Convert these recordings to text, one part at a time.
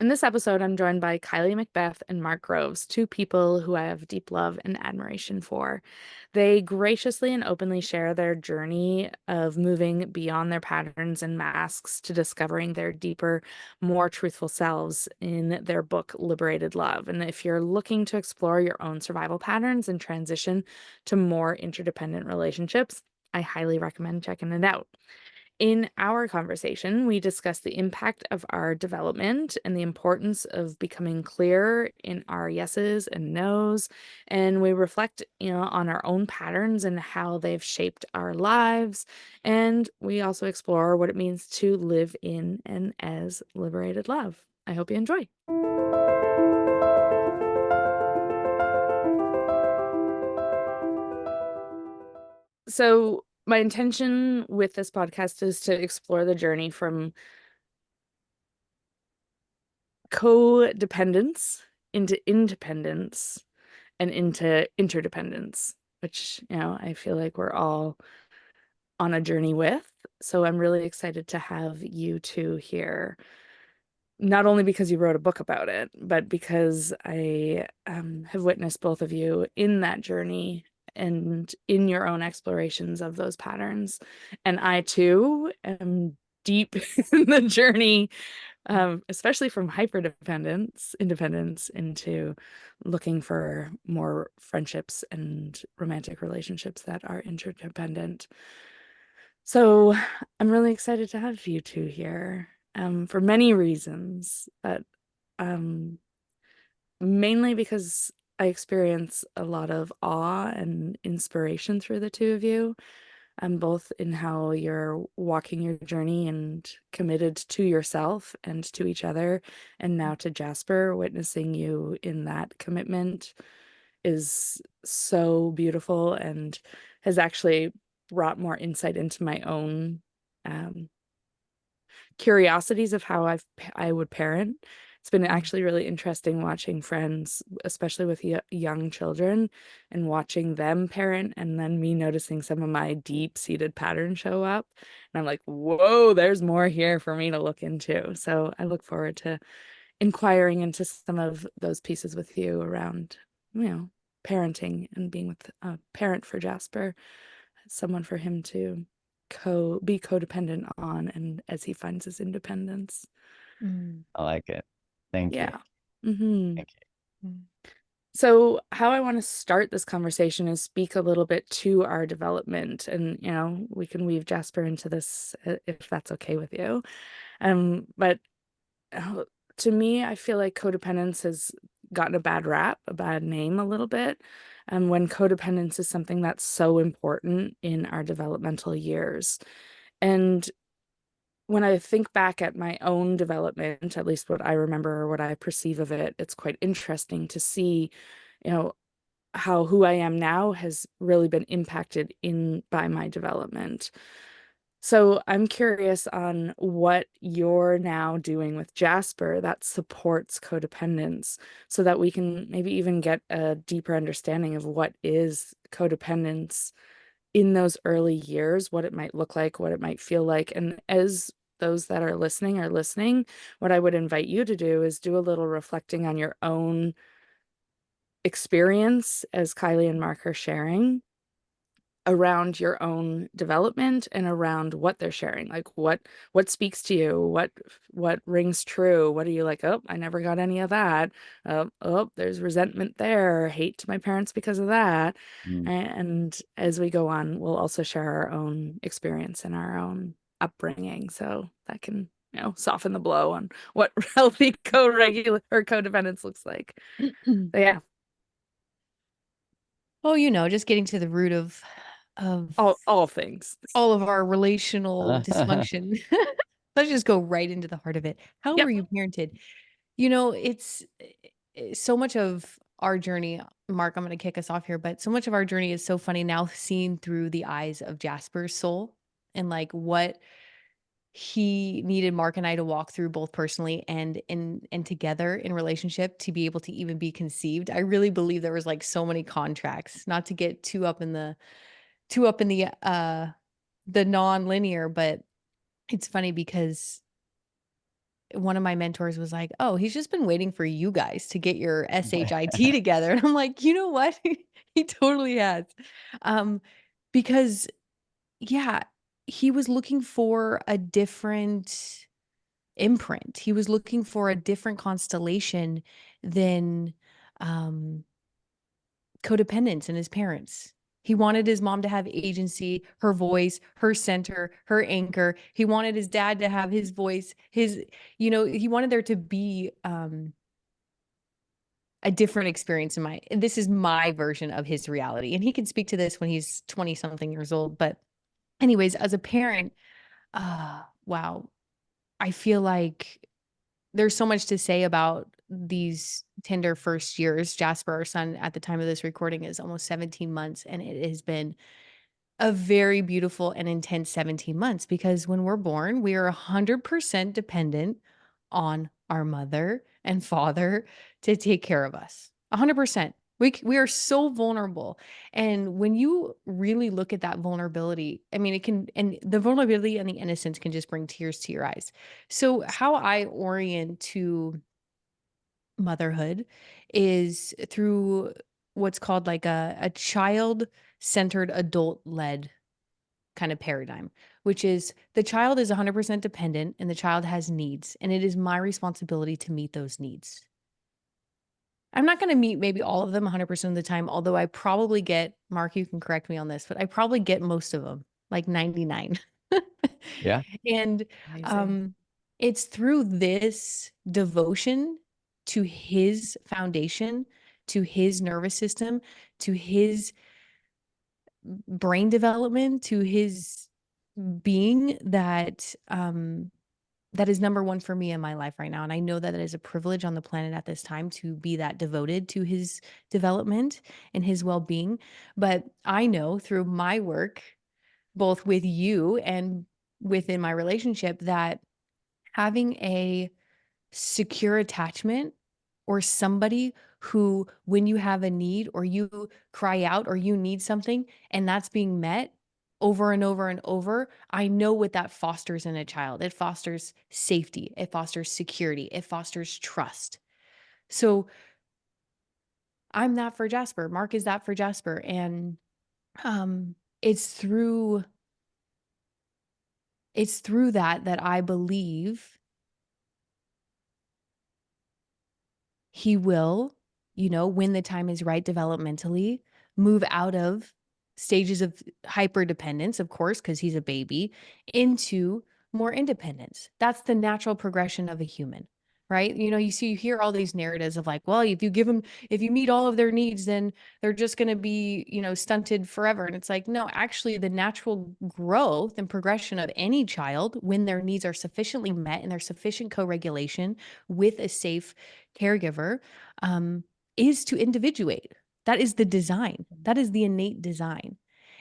In this episode, I'm joined by Kylie McBeath and Mark Groves, two people who I have deep love and admiration for. They graciously and openly share their journey of moving beyond their patterns and masks to discovering their deeper, more truthful selves in their book, Liberated Love. And if you're looking to explore your own survival patterns and transition to more interdependent relationships, I highly recommend checking it out. In our conversation, we discuss the impact of our development and the importance of becoming clear in our yeses and nos. And we reflect, on our own patterns and how they've shaped our lives. And we also explore what it means to live in and as liberated love. I hope you enjoy. So, my intention with this podcast is to explore the journey from codependence into independence and into interdependence, which, I feel like we're all on a journey with. So I'm really excited to have you two here, not only because you wrote a book about it, but because I have witnessed both of you in that journey and in your own explorations of those patterns. And I too am deep in the journey, especially from hyperdependence, independence into looking for more friendships and romantic relationships that are interdependent. So I'm really excited to have you two here, for many reasons, but um, mainly because I experience a lot of awe and inspiration through the two of you, both in how you're walking your journey and committed to yourself and to each other, and now to Jasper, witnessing you in that commitment is so beautiful and has actually brought more insight into my own um, curiosities of how I would parent. It's been actually really interesting watching friends, especially with young children, and watching them parent, and then me noticing some of my deep-seated patterns show up. And I'm like, whoa, there's more here for me to look into. So I look forward to inquiring into some of those pieces with you around, parenting and being with a parent for Jasper, someone for him to be codependent on, and as he finds his independence. I like it. Thank you. Yeah. Mm-hmm. Thank you. So how I want to start this conversation is speak a little bit to our development, and we can weave Jasper into this if that's okay with you. But uh, to me, I feel like codependence has gotten a bad rap, a bad name a little bit. When codependence is something that's so important in our developmental years. And when I think back at my own development, at least what I remember or what I perceive of it, it's quite interesting to see, you know, how who I am now has really been impacted in by my development. So I'm curious on what you're now doing with Jasper that supports codependence so that we can maybe even get a deeper understanding of what is codependence in those early years, what it might look like, what it might feel like. And as those that are listening, what I would invite you to do is do a little reflecting on your own experience as Kylie and Mark are sharing around your own development and around what they're sharing, like what speaks to you, what rings true, what are you like, oh, I never got any of that, oh, there's resentment there, hate to my parents because of that. Mm. And as we go on, we'll also share our own experience and our own upbringing, so that can soften the blow on what healthy co-regular or codependence looks like. So yeah, Oh, just getting to the root of all things. all of our relational dysfunction. Let's just go right into the heart of it. How Yep. were you parented? It's so much of our journey. Mark, I'm going to kick us off here, but so much of our journey is so funny now seen through the eyes of Jasper's soul and like what he needed Mark and I to walk through both personally and together in relationship to be able to even be conceived. I really believe there was like so many contracts, not to get too up in the non-linear, but it's funny because one of my mentors was like, "Oh, he's just been waiting for you guys to get your SHIT together." And I'm like, "You know what? He totally has." Um, because yeah, he was looking for a different imprint. He was looking for a different constellation than um codependence in his parents. He wanted his mom to have agency, her voice, her center, her anchor. He wanted his dad to have his voice, he wanted there to be a different experience this is my version of his reality. And he can speak to this when he's 20 something years old. But anyways, as a parent, wow, I feel like there's so much to say about these tender first years. Jasper, our son, at the time of this recording, is almost 17 months, and it has been a very beautiful and intense 17 months because when we're born, we are 100% dependent on our mother and father to take care of us. 100%. We are so vulnerable. And when you really look at that vulnerability, I mean, and the vulnerability and the innocence can just bring tears to your eyes. So, how I orient to motherhood is through what's called like a child centered adult led kind of paradigm, which is the child is 100% dependent and the child has needs, and it is my responsibility to meet those needs. I'm not going to meet maybe all of them 100% of the time, although I probably get, Mark, you can correct me on this, but I probably get most of them, like 99. Yeah. And Amazing. it's through this devotion to his foundation, to his nervous system, to his brain development, to his being that is number one for me in my life right now. And I know that it is a privilege on the planet at this time to be that devoted to his development and his well-being. But I know through my work, both with you and within my relationship, that having a secure attachment or somebody who, when you have a need or you cry out or you need something and that's being met over and over and over, I know what that fosters in a child. It fosters safety, it fosters security, it fosters trust. So I'm that for Jasper. Mark is that for Jasper. And um, it's through that I believe he will, when the time is right developmentally, move out of stages of hyperdependence, of course, because he's a baby, into more independence. That's the natural progression of a human, right? You hear all these narratives of like, well, if you meet all of their needs, then they're just going to be, stunted forever. And it's like, no, actually, the natural growth and progression of any child when their needs are sufficiently met and there's sufficient co-regulation with a safe caregiver, is to individuate. That is the design. That is the innate design.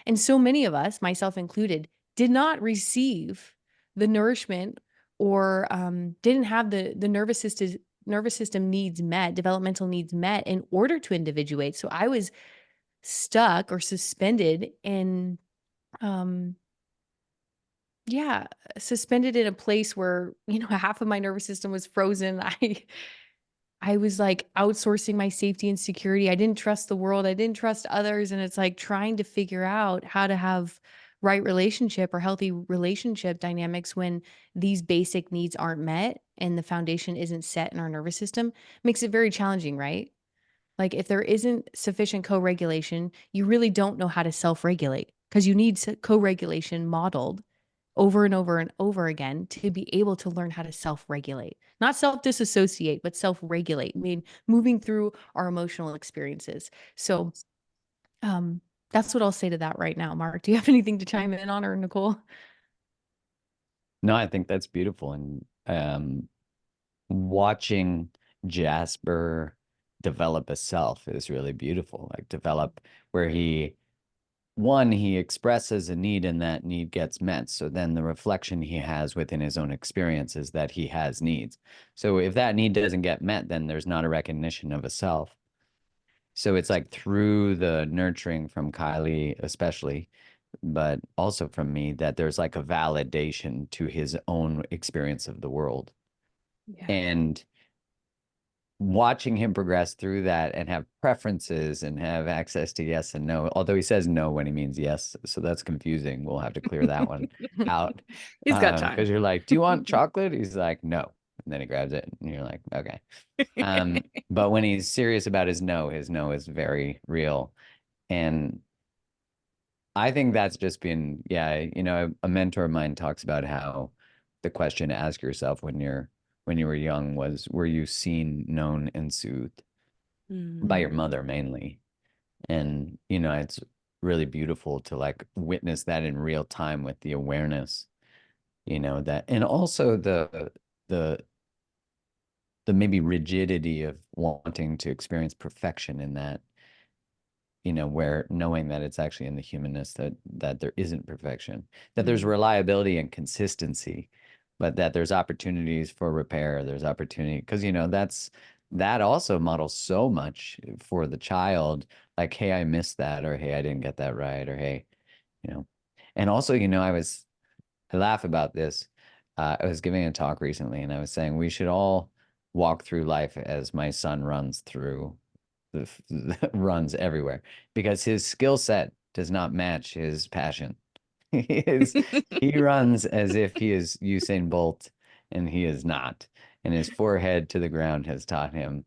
And so many of us, myself included, did not receive the nourishment or didn't have the nervous system needs met, developmental needs met in order to individuate. So I was stuck or suspended in yeah, suspended in a place where, half of my nervous system was frozen. I was like outsourcing my safety and security. I didn't trust the world. I didn't trust others. And it's like trying to figure out how to have right relationship or healthy relationship dynamics when these basic needs aren't met and the foundation isn't set in our nervous system makes it very challenging, right? Like if there isn't sufficient co-regulation, you really don't know how to self-regulate because you need co-regulation modeled over and over and over again to be able to learn how to self-regulate, not self-disassociate, but self-regulate. I mean, moving through our emotional experiences. So that's what I'll say to that right now. Mark, do you have anything to chime in on, or Nicole? No, I think that's beautiful. And watching Jasper develop a self is really beautiful. Like develop where he expresses a need and that need gets met. So then the reflection he has within his own experience is that he has needs. So if that need doesn't get met, then there's not a recognition of a self. So it's like through the nurturing from Kylie, especially, but also from me, that there's like a validation to his own experience of the world. Yeah. And watching him progress through that and have preferences and have access to yes and no, although he says no when he means yes, so that's confusing. We'll have to clear that one out. He's got time. Because you're like, do you want chocolate? He's like, no. And then he grabs it and you're like, okay. But when he's serious about his no is very real. And I think that's just been, yeah, a mentor of mine talks about how the question to ask yourself when you were young was, were you seen, known, and soothed by your Mm. mother mainly? And, it's really beautiful to like witness that in real time with the awareness, that, and also the the maybe rigidity of wanting to experience perfection in that, where knowing that it's actually in the humanness that there isn't perfection, that there's Mm. reliability and consistency, but that there's opportunities for repair, there's opportunity, because that also models so much for the child, like, hey, I missed that, or hey, I didn't get that right, or hey, you know. And also, I laugh about this. I was giving a talk recently and I was saying we should all walk through life as my son runs through runs everywhere, because his skill set does not match his passion. He is he runs as if he is Usain Bolt, and he is not. And his forehead to the ground has taught him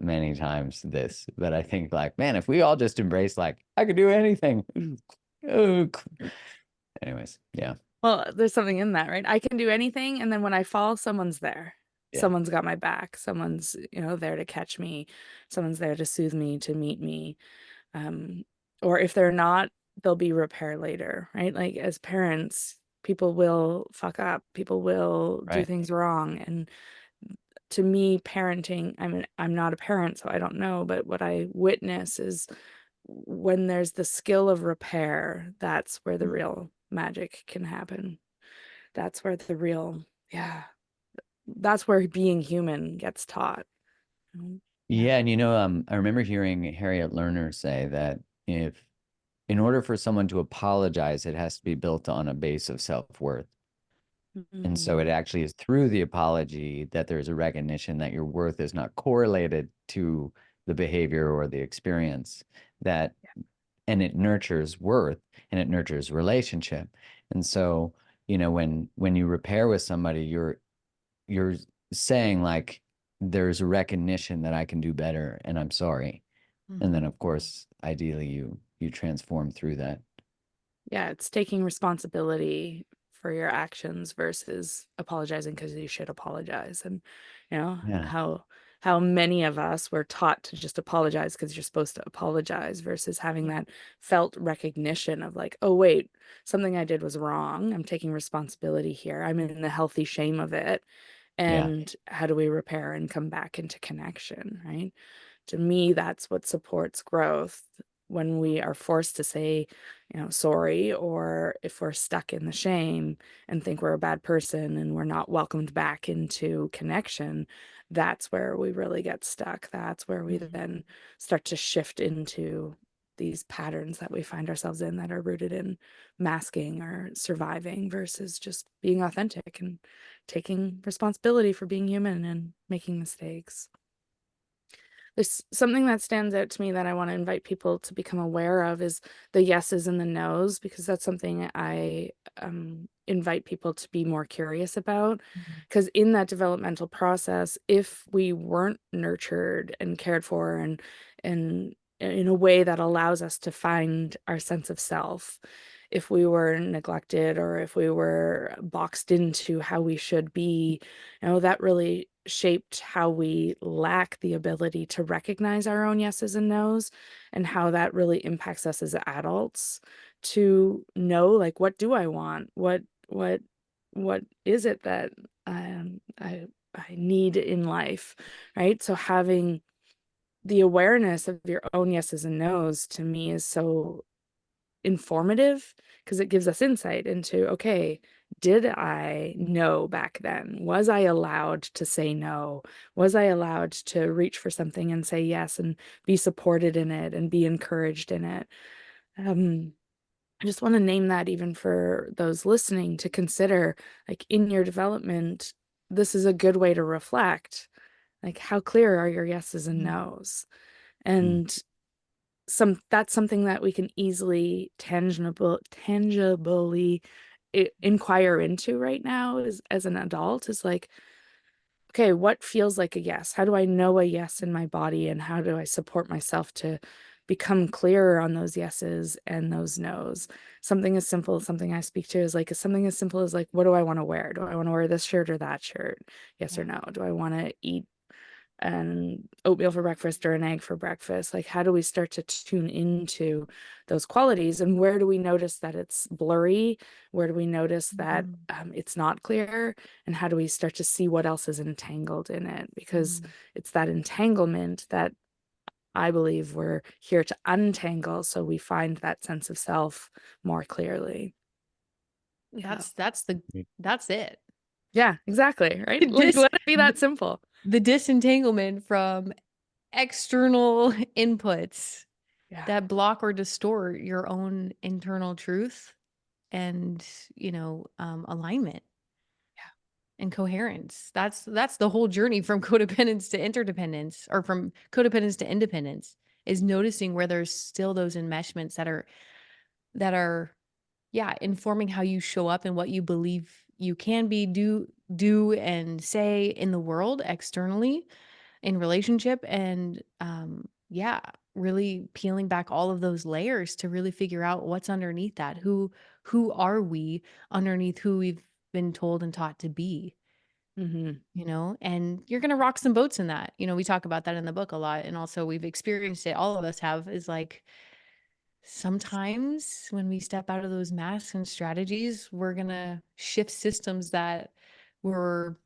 many times this. But I think, like, man, if we all just embrace like, I could do anything. Oh, anyways, yeah. Well, there's something in that, right? I can do anything, and then when I fall, someone's there. Yeah. Someone's got my back. Someone's, there to catch me. Someone's there to soothe me, to meet me. Um, or if they're not, there'll be repair later, right? Like as parents, people will fuck up. People will do Right. things wrong. And to me, parenting, I'm not a parent, so I don't know, but what I witness is when there's the skill of repair, that's where the real magic can happen. That's where the real, yeah, that's where being human gets taught. Yeah. Yeah, and I remember hearing Harriet Lerner say that if in order for someone to apologize, it has to be built on a base of self-worth. And so it Mm. actually is through the apology that there's a recognition that your worth is not correlated to the behavior or the experience, that and it nurtures worth and it nurtures relationship. And so, when you repair with somebody, you're saying like, there's a recognition that I can do better and I'm sorry. And then Mhm. of course, ideally you transform through that. Yeah, it's taking responsibility for your actions versus apologizing because you should apologize. And Yeah. how many of us were taught to just apologize because you're supposed to apologize versus having Yeah. that felt recognition of like, oh wait, something I did was wrong. I'm taking responsibility here. I'm in the healthy shame of it. Yeah. And how do we repair and come back into connection, right? To me, that's what supports growth when we are forced to say, sorry, or if we're stuck in the shame and think we're a bad person and we're not welcomed back into connection, that's where we really get stuck. That's where we Mhm. then start to shift into these patterns that we find ourselves in that are rooted in masking or surviving versus just being authentic and taking responsibility for being human and making mistakes. There's something that stands out to me that I want to invite people to become aware of is the yeses and the nos, because that's something I invite people to be more curious about. Mhm. Because in that developmental process, if we weren't nurtured and cared for and in a way that allows us to find our sense of self, if we were neglected or if we were boxed into how we should be, that really shaped how we lack the ability to recognize our own yeses and nos, and how that really impacts us as adults to know, like, what do I want? What is it that I need in life, right? So having the awareness of your own yeses and nos to me is so informative because it gives us insight into, okay, did I know back then? Was I allowed to say no? Was I allowed to reach for something and say yes and be supported in it and be encouraged in it? I just want to name that even for those listening to consider, like in your development, this is a good way to reflect, like, how clear are your yeses and Mhm. nos? Mm. And that's something that we can easily tangibly inquire into right now as an adult, is like, okay, what feels like a yes? How do I know a yes in my body, and how do I support myself to become clearer on those yeses and those nos? Something as simple, something I speak to is like something as simple as like, what do I want to wear? Do I want to wear this shirt or that shirt? Yes or Yeah. no? Do I want to eat an oatmeal for breakfast or an egg for breakfast? Like, how do we start to tune into those qualities? And where do we notice that it's blurry? Where do we notice that Mhm. it's not clear? And how do we start to see what else is entangled in it? Because Mhm. it's that entanglement that I believe we're here to untangle, so we find that sense of self more clearly. Yeah. That's it. Yeah, exactly. Right. Like, Dis let it be that simple. the disentanglement from external inputs Yeah. that block or distort your own internal truth and, alignment and coherence. That's the whole journey from codependence to interdependence, or from codependence to independence, is noticing where there's still those enmeshments that are yeah, informing how you show up and what you believe you can be, do and say in the world externally, in relationship, and yeah, really peeling back all of those layers to really figure out what's underneath that. Who are we underneath who we've been told and taught to be, Hmm. and you're going to rock some boats in that. We talk about that in the book a lot, and also we've experienced it, all of us have, is like sometimes when we step out of those masks and strategies, we're going to shift systems that were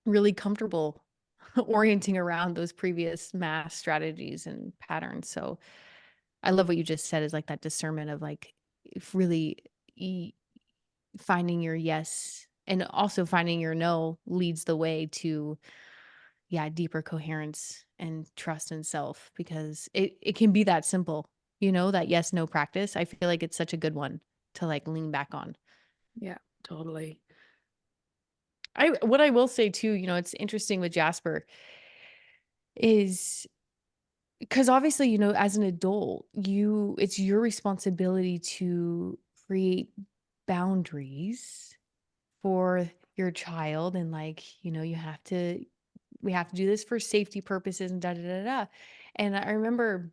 really comfortable orienting around those previous mass strategies and patterns. So I love what you just said, is like that discernment of like, if really e- finding your yes and also finding your no leads the way to, yeah, deeper coherence and trust in self, because it can be that simple, that yes no practice. I feel like it's such a good one to like lean back on. Yeah, totally. What I will say too, it's interesting with Jasper is because obviously, as an adult, it's your responsibility to create boundaries for your child, and like, we have to do this for safety purposes and da da da da. And I remember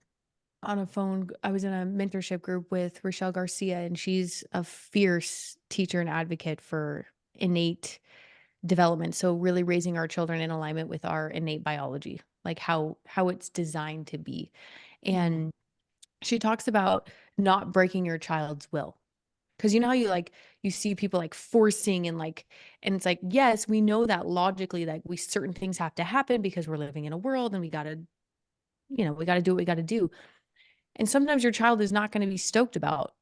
on a phone, I was in a mentorship group with Rochelle Garcia, and she's a fierce teacher and advocate for innate development. So really raising our children in alignment with our innate biology, like how it's designed to be. Mm. And she talks about not breaking your child's will. Cause you know how you see people like forcing and like, and it's like, yes, we know that logically, like certain things have to happen because we're living in a world and we gotta do what we gotta do. And sometimes your child is not going to be stoked about,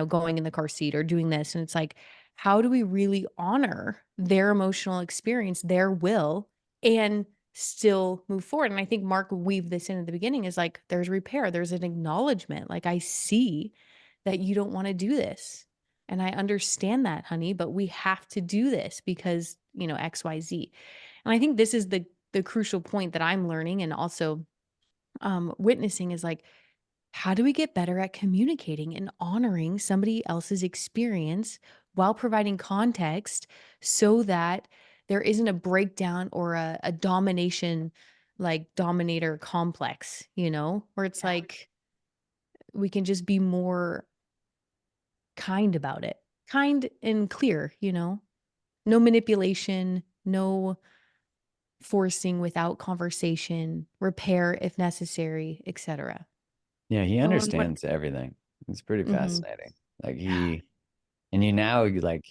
going in the car seat or doing this. And it's like, how do we really honor their emotional experience, their will, and still move forward? And I think Mark weaved this in at the beginning, is like, there's repair, there's an acknowledgement. Like, I see that you don't want to do this. And I understand that, honey, but we have to do this because, XYZ. And I think this is the crucial point that I'm learning and also witnessing, is like, how do we get better at communicating and honoring somebody else's experience while providing context, so that there isn't a breakdown or a domination, like dominator complex, where it's Yeah. like we can just be more kind about it, kind and clear, no manipulation, no forcing without conversation, repair if necessary, etc. Yeah, he Well, and what, understands everything. It's pretty Mm-hmm. fascinating. Like yeah. and you now you like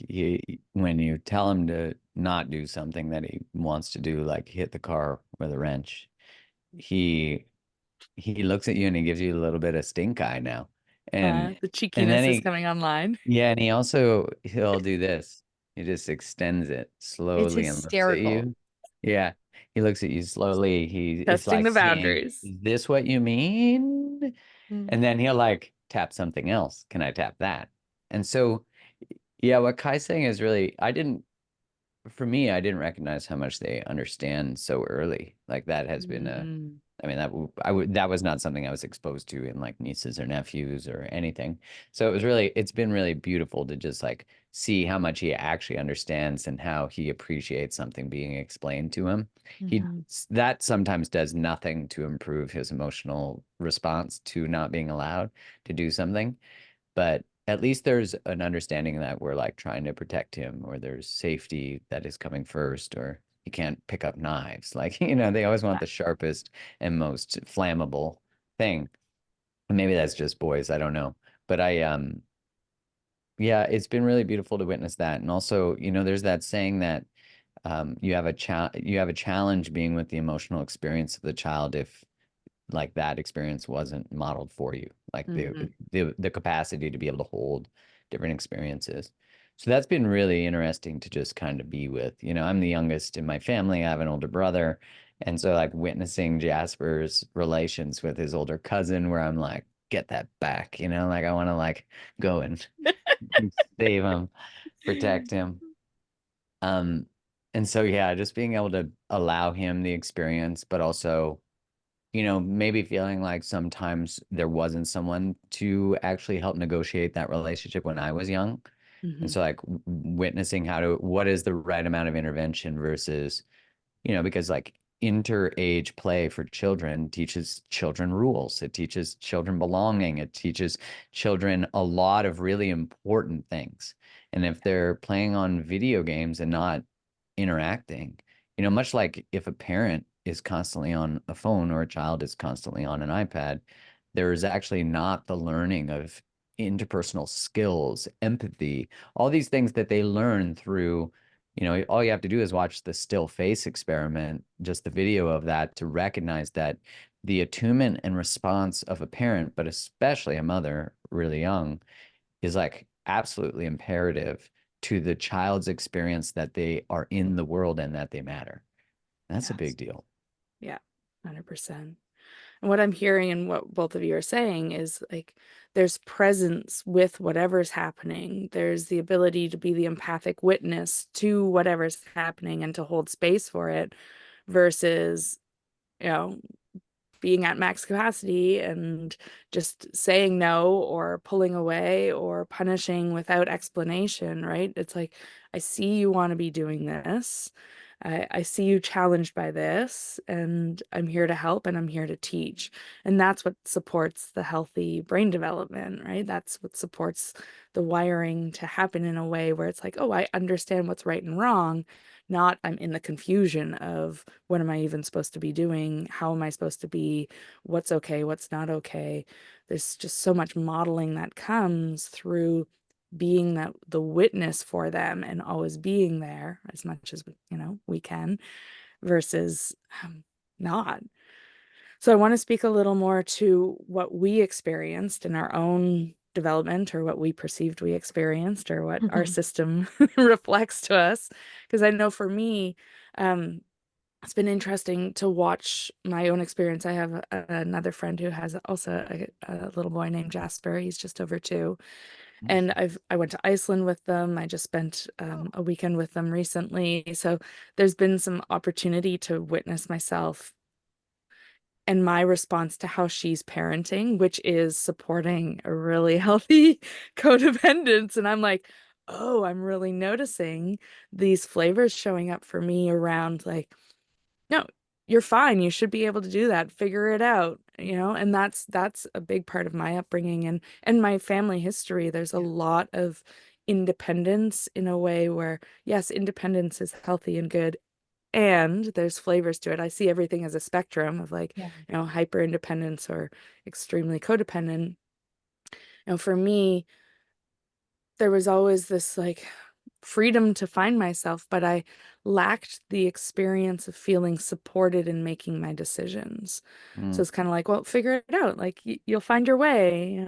when you tell him to not do something that he wants to do, like hit the car with a wrench, he he looks at you and he gives you a little bit of stink eye now. The And then cheekiness is coming online. yeah, and he'll do this. He just extends it It's slowly and looks at hysterical. you. Yeah. He looks at you slowly. It's Testing like the saying, boundaries. "Is this what you mean?" Mm. And then he'll like tap something else. Can I tap that? And so, yeah, what Kai's saying is really, I didn't for me, I didn't recognize how much they understand so early. Like that has been a, Mm, I mean, that was not something I was exposed to in like nieces or nephews or anything. So it's been really beautiful to just like see how much he actually understands and how he appreciates something being explained to him. He, mhm, that sometimes does nothing to improve his emotional response to not being allowed to do something. But at least there's an understanding that we're like trying to protect him, or there's safety that is coming first, or he can't pick up knives. Like, they always want yeah. the sharpest and most flammable thing. And maybe that's just boys, I don't know. But yeah, it's been really beautiful to witness that. And also, there's that saying that you have a challenge being with the emotional experience of the child if like that experience wasn't modeled for you, like Mhm. the capacity to be able to hold different experiences. So that's been really interesting to just kind of be with. I'm the youngest in my family. I have an older brother. And so like witnessing Jasper's relations with his older cousin where I'm like, get that back, like I want to like go and save him, protect him. Um, and so yeah, just being able to allow him the experience, but also maybe feeling like sometimes there wasn't someone to actually help negotiate that relationship when I was young. And Mhm. so like witnessing what is the right amount of intervention versus, because like inter-age play for children teaches children rules. It teaches children belonging. It teaches children a lot of really important things. And if they're playing on video games and not interacting, much like if a parent is constantly on a phone or a child is constantly on an iPad, there is actually not the learning of interpersonal skills, empathy, all these things that they learn through, all you have to do is watch the still face experiment, just the video of that, to recognize that the attunement and response of a parent, but especially a mother really young, is like absolutely imperative to the child's experience that they are in the world and that they matter. That's a Yes. big deal. Yeah. 100%. And what I'm hearing and what both of you are saying is like there's presence with whatever's happening. There's the ability to be the empathic witness to whatever's happening and to hold space for it versus, you know, being at max capacity and just saying no or pulling away or punishing without explanation, right? It's like, I see you want to be doing this. I see you challenged by this, and I'm here to help and I'm here to teach. And that's what supports the healthy brain development, right? That's what supports the wiring to happen in a way where it's like, oh, I understand what's right and wrong, not I'm in the confusion of what am I even supposed to be doing? How am I supposed to be? What's okay? What's not okay? There's just so much modeling that comes through being the witness for them and always being there as much as we can versus not. So I want to speak a little more to what we experienced in our own development or what we perceived we experienced or what our system reflects to us. Because I know for me, it's been interesting to watch my own experience. I have another friend who has also a little boy named Jasper. He's just over 2. Nice. And I went to Iceland with them. I just spent a weekend with them recently. So there's been some opportunity to witness myself and my response to how she's parenting, which is supporting a really healthy codependence. And I'm like, oh, I'm really noticing these flavors showing up for me around like, no, you're fine. You should be able to do that. Figure it out, and that's a big part of my upbringing and my family history. There's a lot of independence in a way where, yes, independence is healthy and good, and there's flavors to it. I see everything as a spectrum of like, Yeah. hyper independence or extremely codependent. For me, there was always this like freedom to find myself, but I lacked the experience of feeling supported in making my decisions. So Mm, it's kind of like, well, figure it out. Like you'll find your way,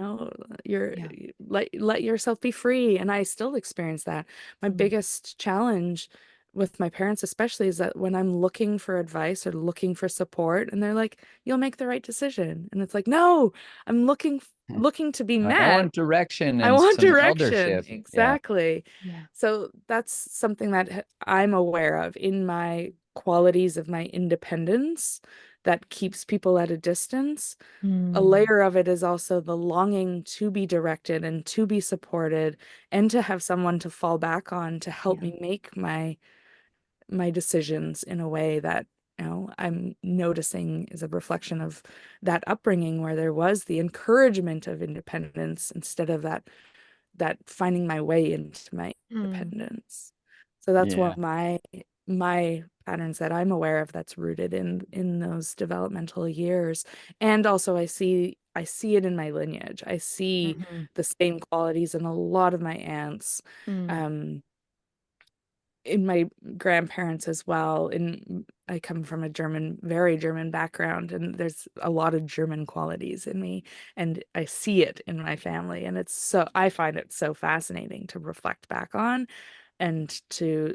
Yeah. let yourself be free. And I still experience that. My Mm. biggest challenge with my parents, especially, is that when I'm looking for advice or looking for support, and they're like, you'll make the right decision. And it's like, no, I'm looking looking to be Like, I met. want direction I and want some direction. eldership. Yeah. Exactly. Yeah. So that's something that I'm aware of in my qualities of my independence that keeps people at a distance. A Mm, layer of it is also the longing to be directed and to be supported and to have someone to fall back on to help yeah. me make my decisions in a way that, I'm noticing is a reflection of that upbringing where there was the encouragement of independence instead of that finding my way into my Mm, independence. So that's Yeah. what my patterns that I'm aware of that's rooted in those developmental years. And also I see it in my lineage. I see mhm, the same qualities in a lot of my aunts. mm, Um, in my grandparents as well. And I come from a very German background, and there's a lot of German qualities in me, and I see it in my family. And I find it so fascinating to reflect back on and to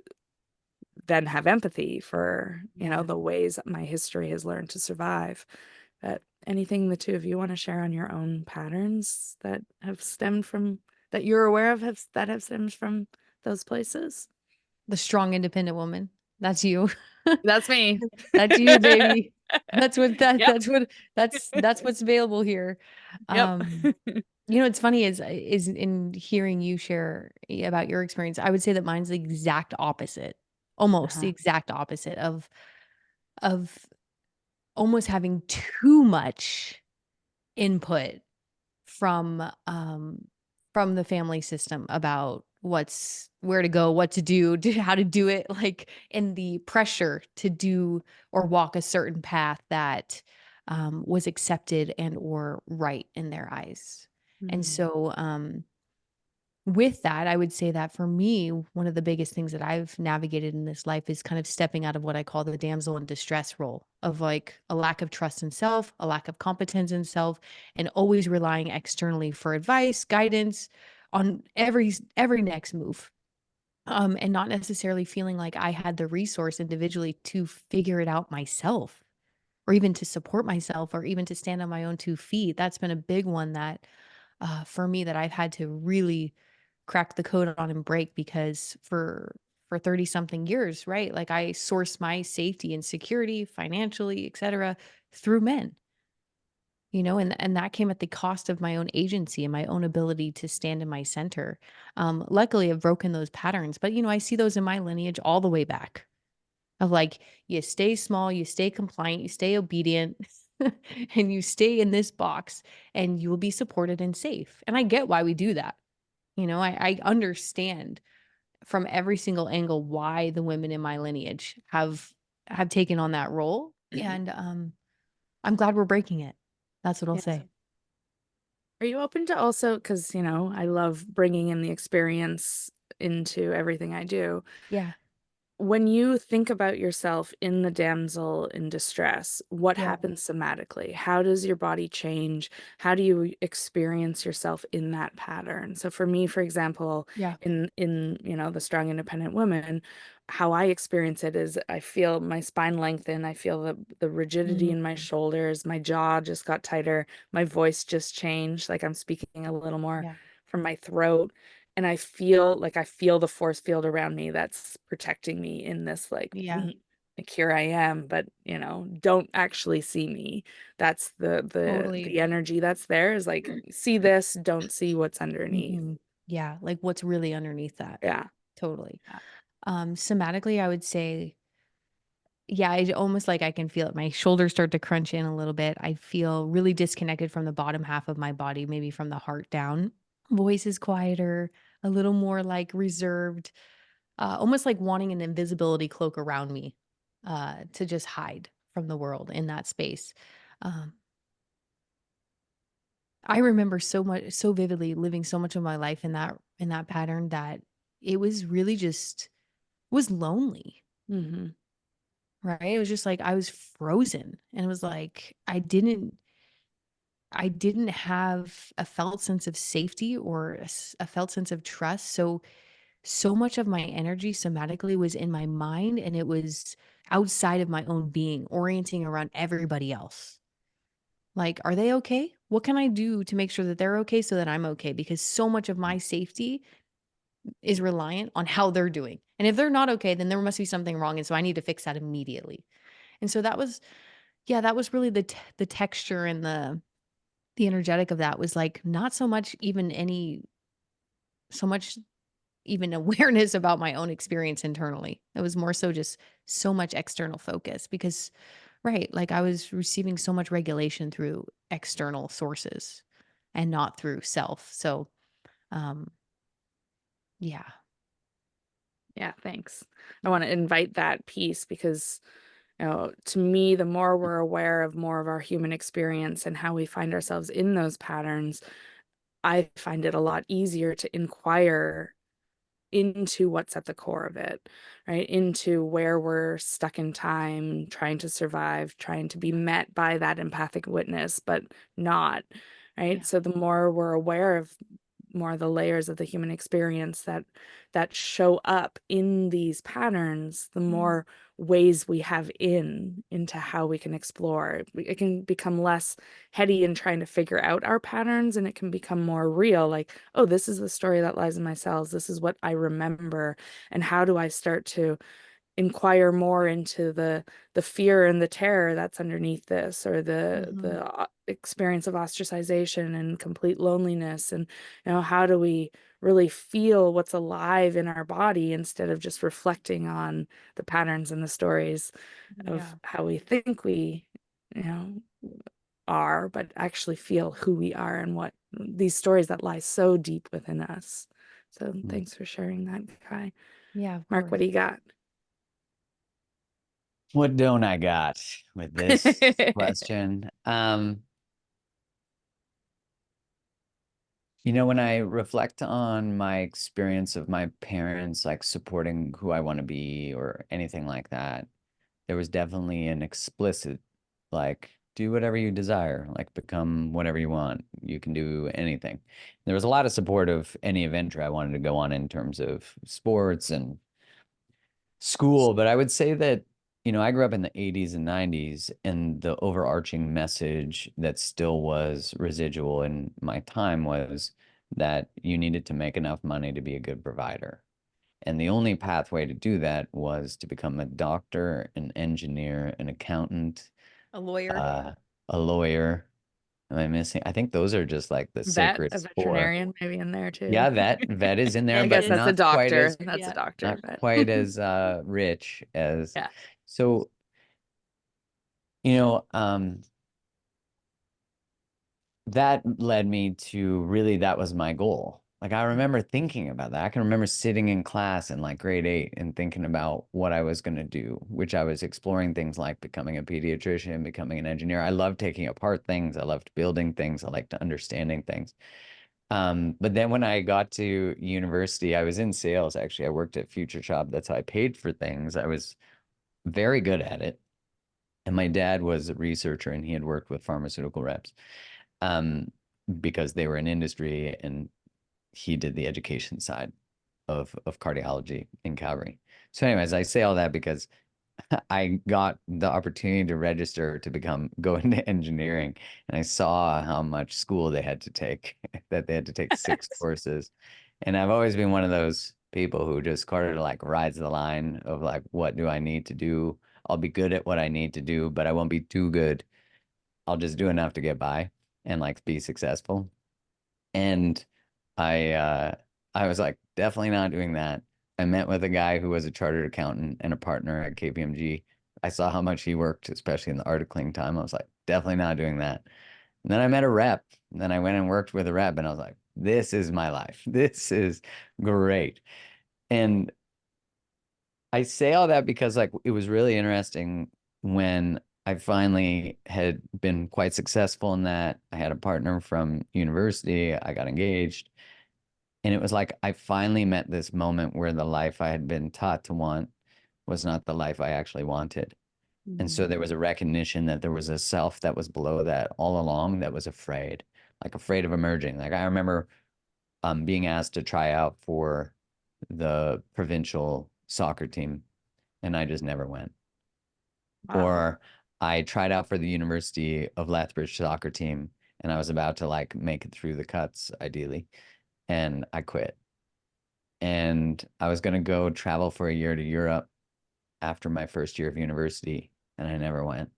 then have empathy for, yeah. the ways my history has learned to survive. But anything the two of you want to share on your own patterns that have stemmed from that you're aware of that have stemmed from those places? The strong, independent woman. That's you. That's me. That's you, baby. That's what that Yep. that's what's available here. Yep. It's funny is in hearing you share about your experience, I would say that mine's the exact opposite. Almost the Uh-huh. exact opposite of almost having too much input from from the family system about where to go, what to do, how to do it, like, and the pressure to do or walk a certain path that was accepted and or right in their eyes. And Mm. so with that, I would say that for me, one of the biggest things that I've navigated in this life is kind of stepping out of what I call the damsel in distress role of like a lack of trust in self, a lack of competence in self, and always relying externally for advice, guidance on every next move. And not necessarily feeling like I had the resource individually to figure it out myself or even to support myself or even to stand on my own 2 feet. That's been a big one that for me that I've had to really crack the code on and break because for 30 something years, right? Like I source my safety and security financially, etc., through men. And that came at the cost of my own agency and my own ability to stand in my center. Luckily, I've broken those patterns, but I see those in my lineage all the way back of like, you stay small, you stay compliant, you stay obedient, and you stay in this box and you will be supported and safe. And I get why we do that. I understand from every single angle why the women in my lineage have taken on that role. And I'm glad we're breaking it. That's what I'll Yeah. say. Are you open to also, because, I love bringing in the experience into everything I do. Yeah. When you think about yourself in the damsel in distress, what Yeah. happens somatically? How does your body change? How do you experience yourself in that pattern? So for me, for example, Yeah. in the strong independent woman, how I experience it is I feel my spine lengthen, I feel the rigidity Mm, in my shoulders, my jaw just got tighter, my voice just changed, like I'm speaking a little more yeah. from my throat, and I feel the force field around me that's protecting me in this Yeah. like here I am, but don't actually see me. That's Totally. the energy that's there is like, see this, don't see what's underneath. Mhm. Yeah. Like what's really underneath that. Yeah. Totally. Somatically, I would say, yeah, I almost like I can feel it. My shoulders start to crunch in a little bit. I feel really disconnected from the bottom half of my body, maybe from the heart down. Voice is quieter, a little more like reserved, almost like wanting an invisibility cloak around me to just hide from the world in that space. Um, I remember so much, so vividly living so much of my life in that pattern that it was really just was lonely. Hmm. Right? It was just like I was frozen and it was like I didn't have a felt sense of safety or a felt sense of trust. So much of my energy somatically was in my mind and it was outside of my own being, orienting around everybody else. Like, are they okay? what can I do to make sure that they're okay so that I'm okay? Because so much of my safety is reliant on how they're doing. And if they're not okay, then there must be something wrong. And so I need to fix that immediately. And so that was, yeah, that was really the texture and the energetic of that was like not so much even any so much even awareness about my own experience internally. It was more so just so much external focus because right, like I was receiving so much regulation through external sources and not through self. So, um yeah. Yeah, thanks. I want to invite that piece because, to me, the more we're aware of more of our human experience and how we find ourselves in those patterns, I find it a lot easier to inquire into what's at the core of it, right? Into where we're stuck in time, trying to survive, trying to be met by that empathic witness, but not, right? Yeah. So the more we're aware of more of the layers of the human experience that show up in these patterns, the Mm. more ways we have into how we can explore. It can become less heady in trying to figure out our patterns, and it can become more real, like, oh, this is the story that lies in my cells. This is what I remember. And how do I start to inquire more into the fear and the terror that's underneath this, or Mhm. the experience of ostracization and complete loneliness, and how do we really feel what's alive in our body instead of just reflecting on the patterns and the stories of Yeah. how we think we you know are, but actually feel who we are and what these stories that lie so deep within us. So Mm. thanks for sharing that, Kai. Yeah, of Mark, what course. do you got? What don't I got with this question? When I reflect on my experience of my parents, like supporting who I want to be or anything like that, there was definitely an explicit, like, do whatever you desire, like, become whatever you want. You can do anything. There was a lot of support of any adventure I wanted to go on in terms of sports and school, but I would say that, I grew up in the 80s and 90s, and the overarching message that still was residual in my time was that you needed to make enough money to be a good provider. And the only pathway to do that was to become a doctor, an engineer, an accountant, A lawyer. uh, a lawyer. Am I missing? I think those are just like the A sacred four. veterinarian maybe in there too. Yeah, vet is in there, I guess but Dentist. that's a not quite doctor. as That's a Yeah. doctor, not but quite as rich as yeah. so you know um that led me to really, that was my goal. Like, I remember thinking about that. I can remember sitting in class in like grade 8 and thinking about what I was going to do, which I was exploring things like becoming a pediatrician, becoming an engineer. I loved taking apart things. I loved building things. I liked understanding things. But then when I got to university, I was in sales. Actually, I worked at Future Shop. That's how I paid for things. I was very good at it. And my dad was a researcher, and he had worked with pharmaceutical reps, um, because they were in industry, and he did the education side of cardiology in Calgary. So anyways, I say all that because I got the opportunity to register to go into engineering, and I saw how much school they had to take, that they had to take 6 courses. And I've always been one of those people who just sort of like rides the line of like, what do I need to do? I'll be good at what I need to do, but I won't be too good. I'll just do enough to get by and like be successful. And I uh I was like, definitely not doing that. I met with a guy who was a chartered accountant and a partner at KPMG. I saw how much he worked, especially in the articling time. I was like, definitely not doing that. And then I met a rep. And then I went and worked with a rep, and I was like, this is my life. This is great. And I say all that because like it was really interesting when I finally had been quite successful in that. I had a partner from university. I got engaged. And it was like I finally met this moment where the life I had been taught to want was not the life I actually wanted. And so Mhm. there was a recognition that there was a self that was below that all along, that was afraid, like afraid of emerging. Like, I remember being asked to try out for the provincial soccer team, and I just never went. Wow. Or I tried out for the University of Lethbridge soccer team, and I was about to like make it through the cuts, ideally, and I quit. And I was going to go travel for a year to Europe after my first year of university, and I never went.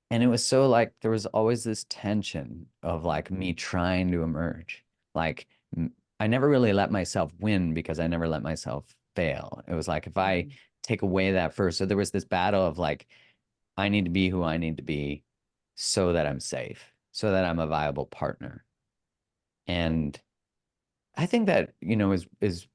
And it was so like there was always this tension of like me trying to emerge. Like I never really let myself win because I never let myself fail. It was like if I Mhm. take away that first, so there was this battle of like I need to be who I need to be so that I'm safe, so that I'm a viable partner. And I think that, is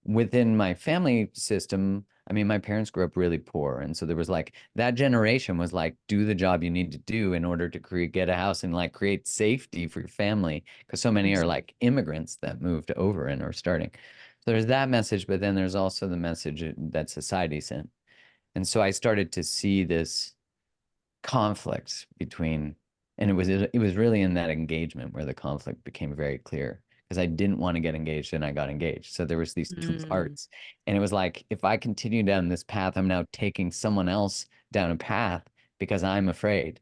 within my family system. I mean, my parents grew up really poor. And so there was like that generation was like, do the job you need to do in order to get a house and like create safety for your family. Cause so many are like immigrants that moved over and are starting. So there's that message, but then there's also the message that society sent. And so I started to see this conflict between, and it was really in that engagement where the conflict became very clear because I didn't want to get engaged and I got engaged. So there was these two Mm. parts. And it was like if I continue down this path, I'm now taking someone else down a path because I'm afraid.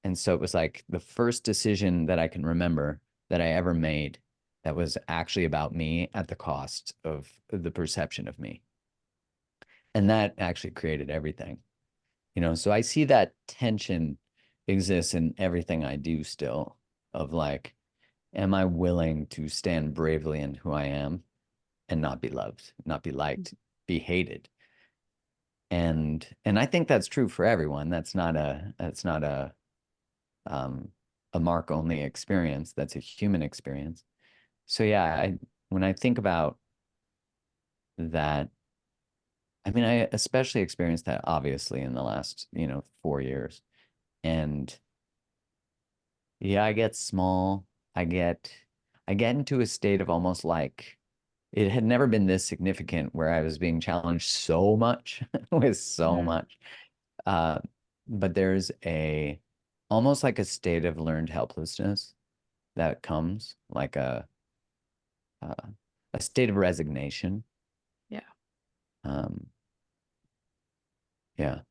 And so it was like the first decision that I can remember that I ever made that was actually about me at the cost of the perception of me. And that actually created everything. So I see that tension exists in everything I do still of like, am I willing to stand bravely in who I am and not be loved, not be liked, be hated? And I think that's true for everyone. Um a Mark only experience. That's a human experience. So yeah, when I think about that, I mean, I especially experienced that obviously in the last, 4 years. And yeah, I get small. I get I get into a state of almost like it had never been this significant where I was being challenged so much with so Mhm. much. Uh, but there's a almost like a state of learned helplessness that comes, like uh, a state of resignation. Yeah. Um, yeah.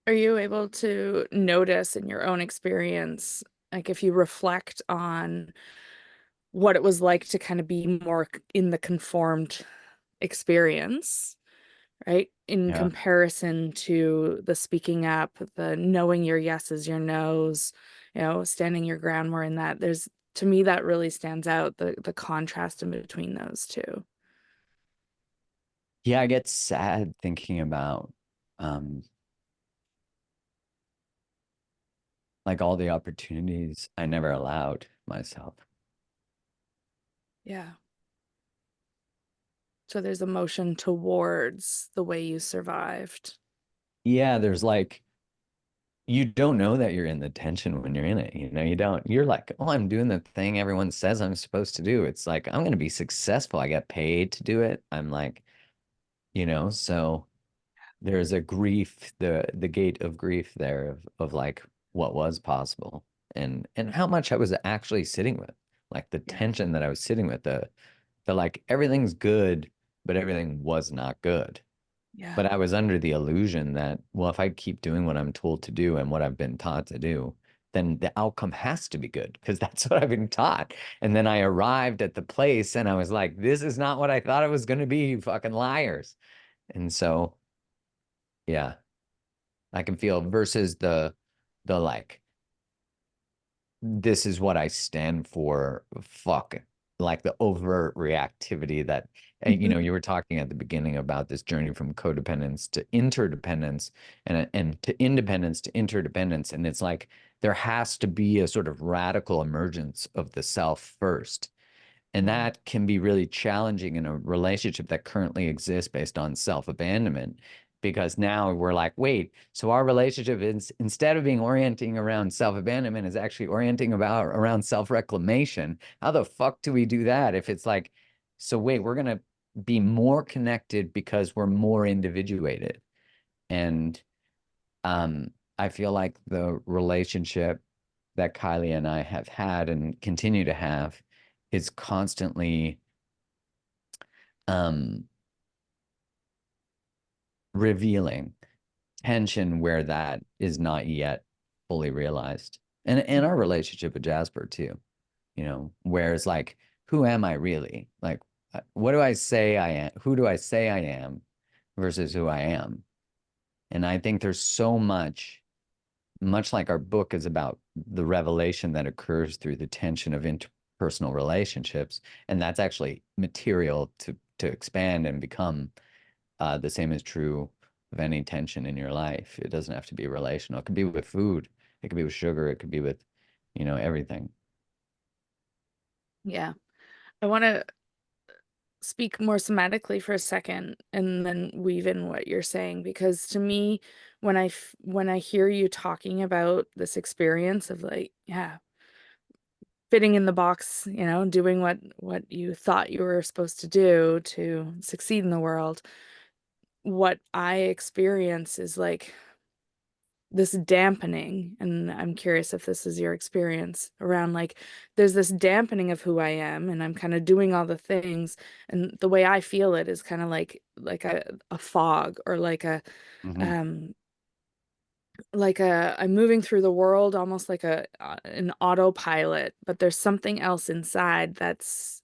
Are you able to notice in your own experience, like if you reflect on what it was like to kind of be more in the conformed experience, right? In Yeah. comparison to the speaking up, the knowing your yeses, your nos, standing your ground more in that. There's to me that really stands out, the contrast in between those two. Yeah, I get sad thinking about um like all the opportunities I never allowed myself. Yeah. So there's emotion towards the way you survived. Yeah, there's like you don't know that you're in the tension when you're in it. You don't. You're like, oh, I'm doing the thing everyone says I'm supposed to do. It's like I'm gonna be successful. I get paid to do it. I'm like, so there's a grief, the gate of grief there of like what was possible and how much I was actually sitting with. Like the Yeah. tension that I was sitting with, the like everything's good, but everything was not good. Yeah. But I was under the illusion that, well, if I keep doing what I'm told to do and what I've been taught to do, then the outcome has to be good because that's what I've been taught. And then I arrived at the place and I was like, this is not what I thought it was going to be, you fucking liars. And so, yeah, I can feel versus the like this is what I stand for. Fuck, like the overt reactivity that, you were talking at the beginning about this journey from codependence to interdependence and to independence to interdependence. And it's like there has to be a sort of radical emergence of the self first. And Mm. that can be really challenging in a relationship that currently exists based on self-abandonment. Because now we're like, wait, so our relationship is instead of being orienting around self-abandonment, is actually orienting around self-reclamation. How the fuck do we do that if it's like, so wait, we're gonna be more connected because we're more individuated. And um, I feel like the relationship that Kylie and I have had and continue to have is constantly um, revealing tension where that is not yet fully realized. And our relationship with Jasper too, you know, where it's like, who am I really? Like, what do I say I am? Who do I say I am versus who I am? And I think there's so much like our book is about the revelation that occurs through the tension of interpersonal relationships. And that's actually material to expand and become. The same is true of any tension in your life. It doesn't have to be relational. It could be with food. It could be with sugar. It could be with, everything. Yeah. I want to speak more somatically for a second and then weave in what you're saying, because to me, when I hear you talking about this experience of like, yeah, fitting in the box, doing what you thought you were supposed to do to succeed in the world, what I experience is like this dampening, and I'm curious if this is your experience around like there's this dampening of who I am, and I'm kind of doing all the things, and the way I feel it is kind of like a fog, or Hmm. um I'm moving through the world almost like an autopilot, but there's something else inside that's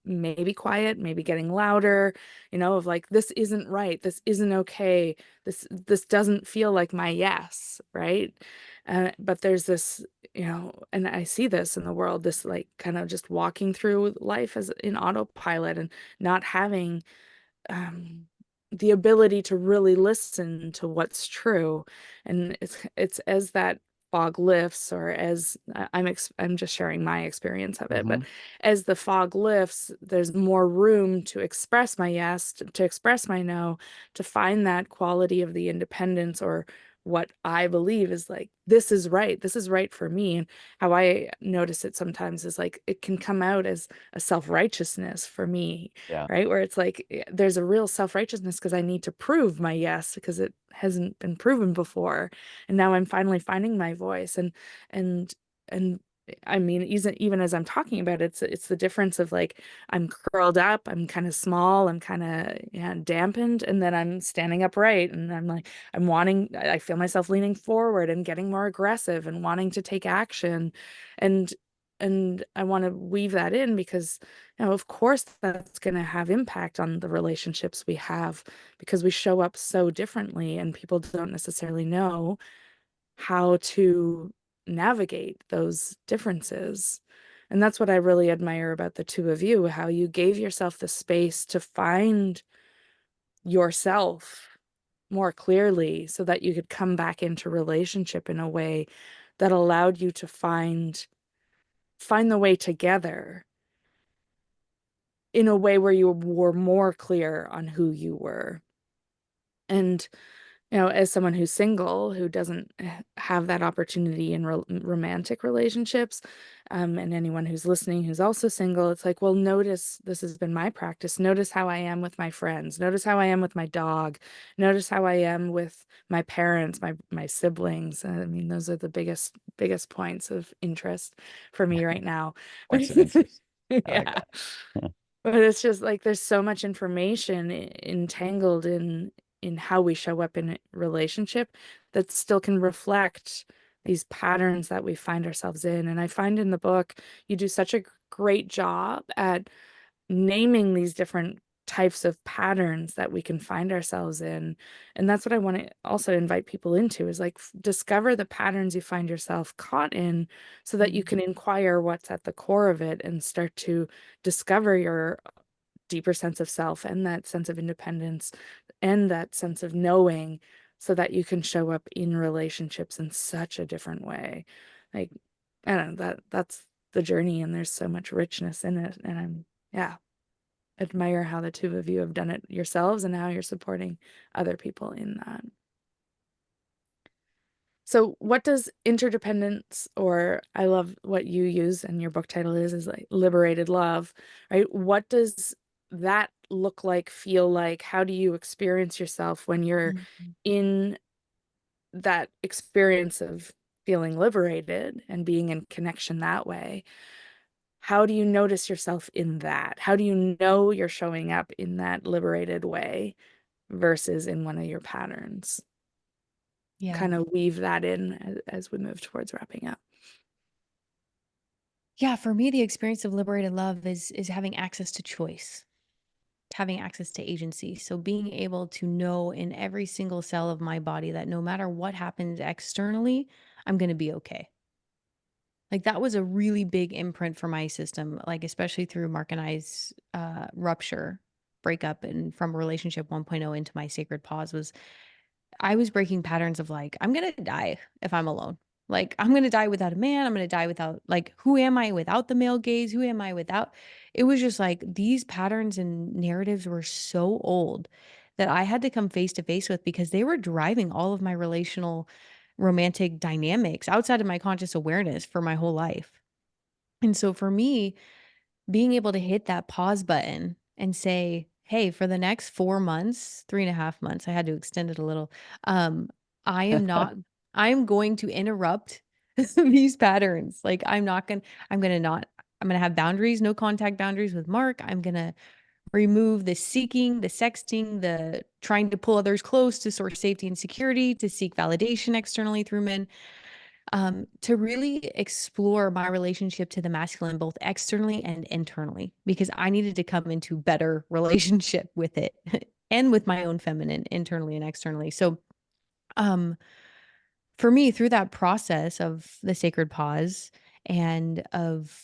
maybe quiet, maybe getting louder, of like, this isn't right, this isn't okay, this doesn't feel like my yes, right? But there's this, and I see this in the world, this like kind of just walking through life as in autopilot and not having um, the ability to really listen to what's true. And it's as that fog lifts, or as I'm just sharing my experience of it, but Hmm. as the fog lifts, there's more room to express my yes, to express my no, to find that quality of the independence, or what I believe is like, this is right. This is right for me. And how I notice it sometimes is like it can come out as a self-righteousness for me, Yeah. right? Where it's like there's a real self-righteousness because I need to prove my yes because it hasn't been proven before. And now I'm finally finding my voice. And and I mean, even as I'm talking about it, it's the difference of like I'm curled up, I'm kind of small, I'm kind of, yeah, dampened, and then I'm standing upright, and I'm like I feel myself leaning forward and getting more aggressive and wanting to take action, and I want to weave that in because, of course, that's going to have impact on the relationships we have, because we show up so differently and people don't necessarily know how to navigate those differences. And that's what I really admire about the two of you, how you gave yourself the space to find yourself more clearly so that you could come back into relationship in a way that allowed you to find the way together in a way where you were more clear on who you were. And, as someone who's single, who doesn't have that opportunity in romantic relationships, and anyone who's listening who's also single, it's like, well, notice, this has been my practice. Notice how I am with my friends. Notice how I am with my dog. Notice how I am with my parents, my siblings. I mean, those are the biggest points of interest for me right now. Points of interest. I like Yeah. that. But it's just like there's so much information entangled in how we show up in a relationship that still can reflect these patterns that we find ourselves in. And I find in the book you do such a great job at naming these different types of patterns that we can find ourselves in. And that's what I want to also invite people into, is like discover the patterns you find yourself caught in so that you Mhm. can inquire what's at the core of it and start to discover your deeper sense of self and that sense of independence and that sense of knowing, so that you can show up in relationships in such a different way. Like, I don't know, that's the journey, and there's so much richness in it. And yeah, admire how the two of you have done it yourselves and how you're supporting other people in that. So what does interdependence, or I love what you use and your book title is like Liberated Love, right? What does that look like, feel like? How do you experience yourself when you're Mhm. in that experience of feeling liberated and being in connection that way? How do you notice yourself in that? How do you know you're showing up in that liberated way versus in one of your patterns? Yeah. kind of weave that in as we move towards wrapping up. Yeah, for me, the experience of liberated love is having access to choice, having access to agency. So being able to know in every single cell of my body that no matter what happens externally, I'm going to be okay. Like that was a really big imprint for my system, like especially through Mark and I's rupture, breakup, and from relationship 1.0 into my sacred pause was I was breaking patterns of like, I'm going to die if I'm alone. Like, I'm going to die without a man. I'm going to die without, like, who am I without the male gaze? Who am I without? It was just like these patterns and narratives were so old that I had to come face to face with because they were driving all of my relational romantic dynamics outside of my conscious awareness for my whole life. And so for me, being able to hit that pause button and say, hey, for the next 4 months, 3.5 months, I had to extend it a little. Um, I am not, I'm going to interrupt these patterns. Like I'm going to not, I'm going to have boundaries, no contact boundaries with Mark. I'm going to remove the seeking, the sexting, the trying to pull others close to source safety and security, to seek validation externally through men, to really explore my relationship to the masculine, both externally and internally, because I needed to come into better relationship with it and with my own feminine internally and externally. So, um, for me, through that process of the sacred pause and of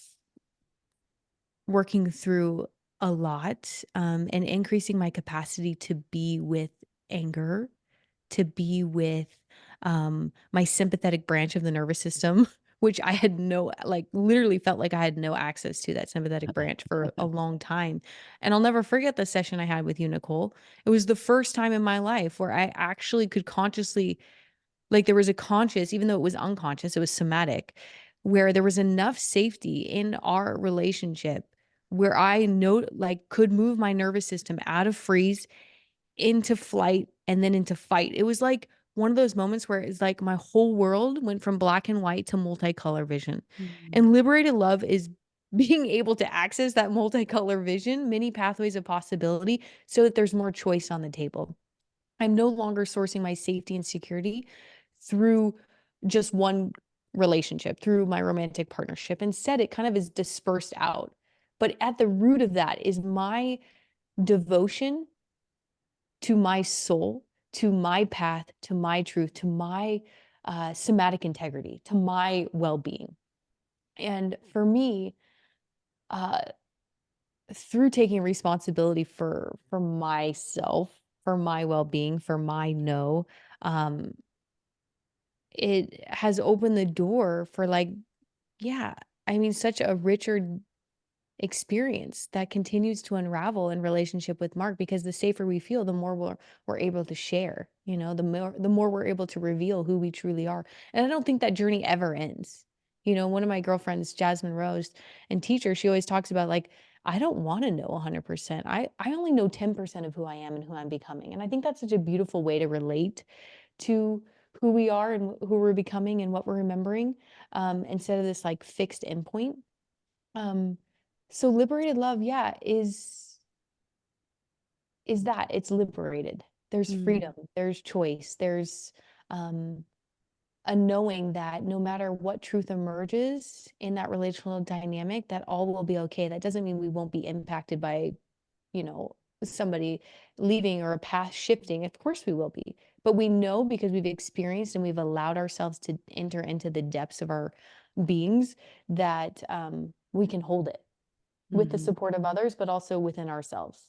working through a lot, and increasing my capacity to be with anger, to be with my sympathetic branch of the nervous system, which I had no, like, literally felt like I had no access to that sympathetic branch for a long time. And I'll never forget the session I had with you, Nicole. It was the first time in my life where I actually could consciously, like, there was a conscious, even though it was unconscious, it was somatic, where there was enough safety in our relationship where I know, like, could move my nervous system out of freeze into flight and then into fight. It was like one of those moments where it's like my whole world went from black and white to multicolor vision. Mm. And liberated love is being able to access that multicolor vision, many pathways of possibility, so that there's more choice on the table. I'm no longer sourcing my safety and security through just one relationship, through my romantic partnership. Instead, it kind of is dispersed out. But at the root of that is my devotion to my soul, to my path, to my truth, to my somatic integrity, to my well being. And for me, uh, through taking responsibility for myself, for my well being, for my no, um, it has opened the door for, like, yeah, I mean, such a richer experience that continues to unravel in relationship with Mark, because the safer we feel, the more we're able to share, the more we're able to reveal who we truly are. And I don't think that journey ever ends. One of my girlfriends, Jasmine Rose, and teacher, she always talks about, like, I don't want to know 100%. I only know 10% of who I am and who I'm becoming. And I think that's such a beautiful way to relate to who we are and who we're becoming and what we're remembering, instead of this like fixed endpoint. Um, so liberated love, yeah, is that it's liberated. There's Mm. freedom, there's choice, there's um a knowing that no matter what truth emerges in that relational dynamic, that all will be okay. That doesn't mean we won't be impacted by, you know, somebody leaving or a path shifting. Of course we will be. But we know, because we've experienced and we've allowed ourselves to enter into the depths of our beings, that we can hold it with the Mhm. support of others, but also within ourselves.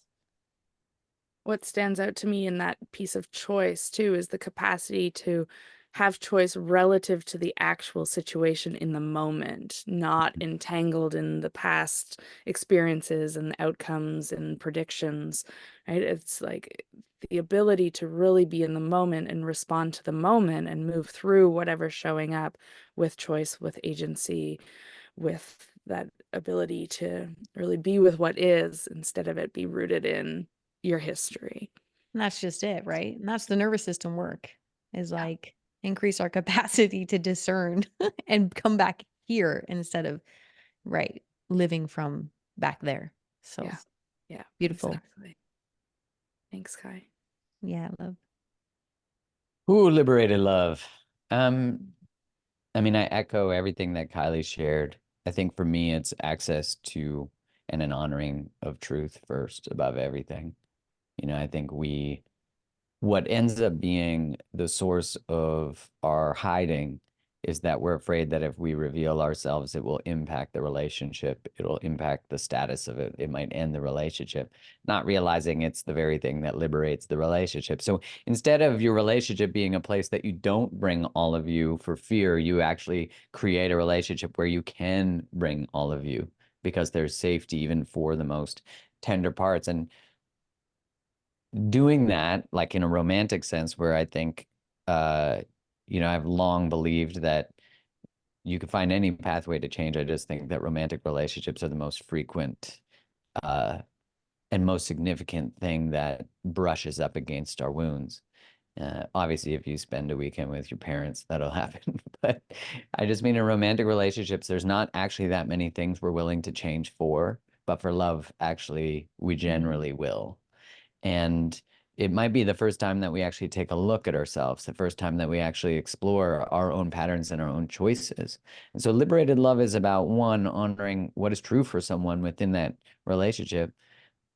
What stands out to me in that piece of choice too is the capacity to have choice relative to the actual situation in the moment, not entangled in the past experiences and outcomes and predictions, right? It's like the ability to really be in the moment and respond to the moment and move through whatever's showing up with choice, with agency, with that ability to really be with what is instead of it be rooted in your history. And that's just it, right? And that's the nervous system work, is Yeah. like increase our capacity to discern and come back here instead of, right, living from back there. So Yeah. Yeah. beautiful. Exactly. Thanks, Kai. Yeah, love. Ooh, liberated love. Um, I mean, I echo everything that Kylie shared. I think for me, it's access to and an honoring of truth first above everything. I think what ends up being the source of our hiding is that we're afraid that if we reveal ourselves, it will impact the relationship. It'll impact the status of it. It might end the relationship, not realizing it's the very thing that liberates the relationship. So instead of your relationship being a place that you don't bring all of you for fear, you actually create a relationship where you can bring all of you because there's safety even for the most tender parts. And doing that, like in a romantic sense, where I think, uh, I've long believed that you could find any pathway to change. I just think that romantic relationships are the most frequent, uh, and most significant thing that brushes up against our wounds. Obviously, if you spend a weekend with your parents, that'll happen. But I just mean in romantic relationships, there's not actually that many things we're willing to change for, but for love, actually, we generally will. And it might be the first time that we actually take a look at ourselves, the first time that we actually explore our own patterns and our own choices. And so liberated love is about one, honoring what is true for someone within that relationship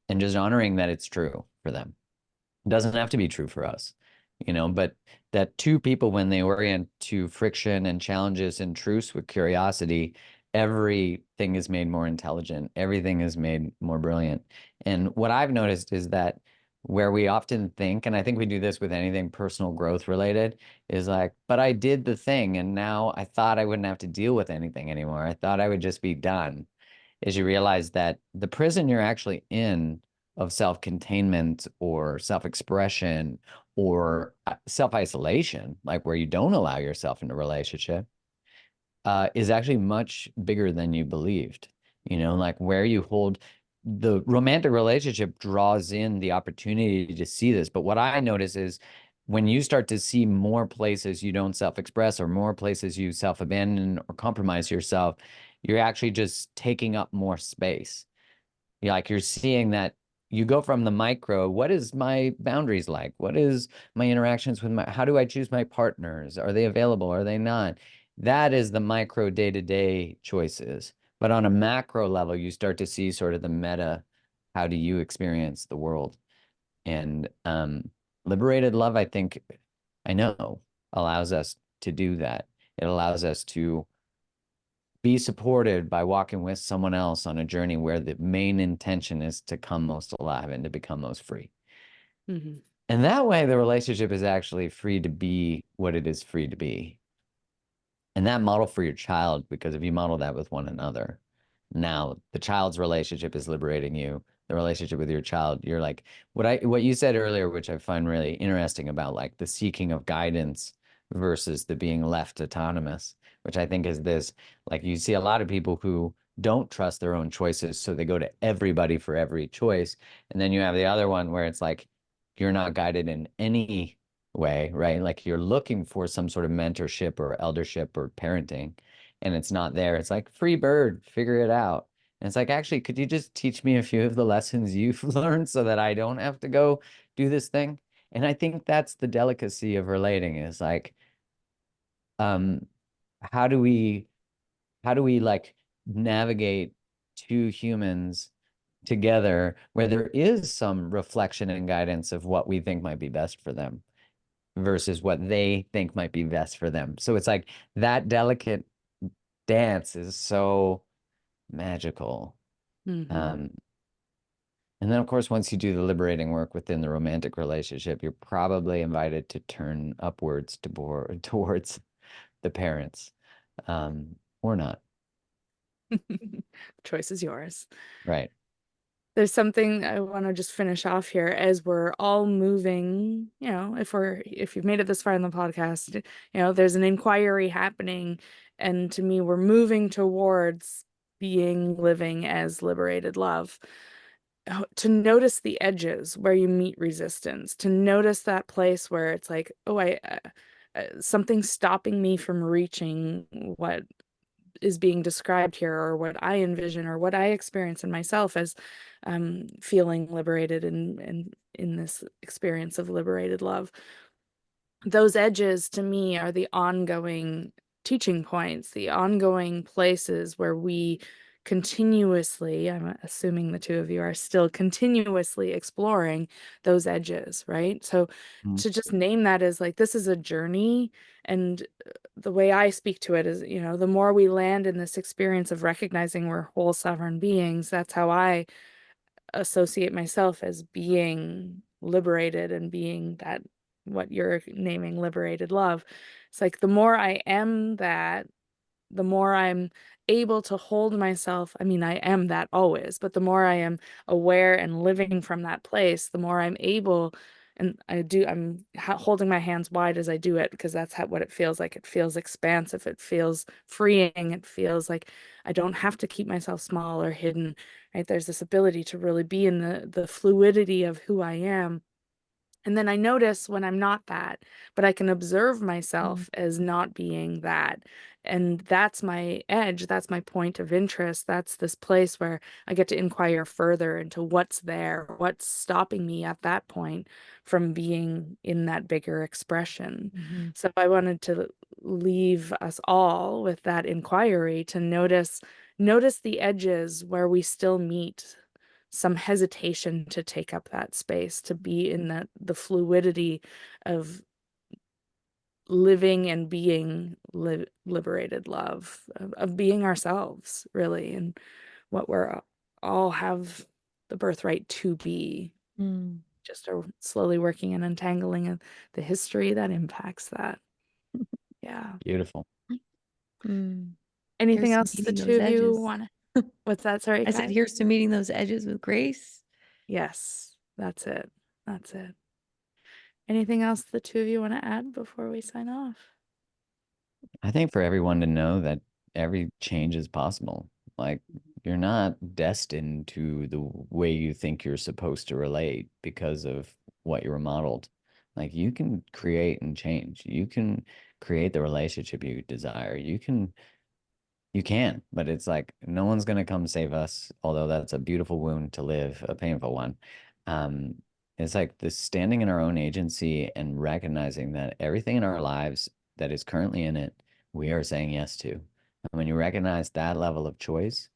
and just honoring that it's true for them. It doesn't have to be true for us, but that two people, when they orient to friction and challenges and truce with curiosity, everything is made more intelligent, everything is made more brilliant. And what I've noticed is that where we often think, and I think we do this with anything personal growth related, is like, but I did the thing and now I thought I wouldn't have to deal with anything anymore. I thought I would just be done. Is you realize that the prison you're actually in of self-containment or self-expression or self-isolation, like where you don't allow yourself into a relationship, is actually much bigger than you believed. Like where you hold the romantic relationship draws in the opportunity to see this. But what I notice is when you start to see more places you don't self-express or more places you self-abandon or compromise yourself, you're actually just taking up more space. Like you're seeing that you go from the micro, what is my boundaries like? What is my interactions with how do I choose my partners? Are they available? Are they not? That is the micro day-to-day choices. But on a macro level, you start to see sort of the meta, how do you experience the world? And liberated love, I know, allows us to do that. It allows us to be supported by walking with someone else on a journey where the main intention is to come most alive and to become most free. Mm-hmm. And that way, the relationship is actually free to be what it is free to be. And that model for your child, because if you model that with one another, now the child's relationship is liberating you. The relationship with your child, you're like what you said earlier, which I find really interesting about like the seeking of guidance versus the being left autonomous, which I think is this, like you see a lot of people who don't trust their own choices, so they go to everybody for every choice. And then you have the other one where it's like you're not guided in any way, right? Like you're looking for some sort of mentorship or eldership or parenting, and it's not there. It's like free bird, figure it out. And it's like, actually, could you just teach me a few of the lessons you've learned so that I don't have to go do this thing? And I think that's the delicacy of relating is like, um, how do we like navigate two humans together where there is some reflection and guidance of what we think might be best for them versus what they think might be best for them. So it's like that delicate dance is so magical. Mm-hmm. Um, and then, of course, once you do the liberating work within the romantic relationship, you're probably invited to turn upwards towards the parents, or not. Choice is yours. Right. There's something I want to just finish off here as we're all moving, if you've made it this far in the podcast, there's an inquiry happening. And to me, we're moving towards living as liberated love. To notice the edges where you meet resistance, to notice that place where it's like, oh, something's stopping me from reaching what is being described here, or what I envision, or what I experience in myself as feeling liberated and in this experience of liberated love. those edges to me are the ongoing teaching points, the ongoing places where we continuously, I'm assuming the two of you are still continuously exploring those edges, right? So Mm. to just name that as like, this is a journey. And the way I speak to it is, the more we land in this experience of recognizing we're whole sovereign beings, that's how I associate myself as being liberated and being that what you're naming liberated love. It's like the more I am that, the more I'm able to hold myself. I mean, I am that always, but the more I am aware and living from that place, the more I'm able. And I'm holding my hands wide as I do it, because that's what it feels like. It feels expansive. It feels freeing. It feels like I don't have to keep myself small or hidden, right? There's this ability to really be in the fluidity of who I am. And then I notice when I'm not that, but I can observe Mm. myself as not being that. And that's my edge. That's my point of interest. That's this place where I get to inquire further into what's there, what's stopping me at that point from being in that bigger expression. Mhm. So I wanted to leave us all with that inquiry to notice the edges where we still meet some hesitation to take up that space, to be in the fluidity of living and being liberated love, of being ourselves, really, and what we're all have the birthright to be. Mm. Just are slowly working and untangling the history that impacts that. Yeah. Beautiful. Mm. Anything Here's to else the meeting two those of you edges. want to? What's that? Sorry, I said, Kai? here's to meeting those edges with grace. Yes, that's it. That's it. Anything else the two of you want to add before we sign off? I think for everyone to know that every change is possible. Like you're not destined to the way you think you're supposed to relate because of what you were modeled. Like you can create and change. You can create the relationship you desire. You can, but it's like no one's gonna come save us, although that's a beautiful wound to live, a painful one. Um, it's like this standing in our own agency and recognizing that everything in our lives that is currently in it, we are saying yes to. And when you recognize that level of choice,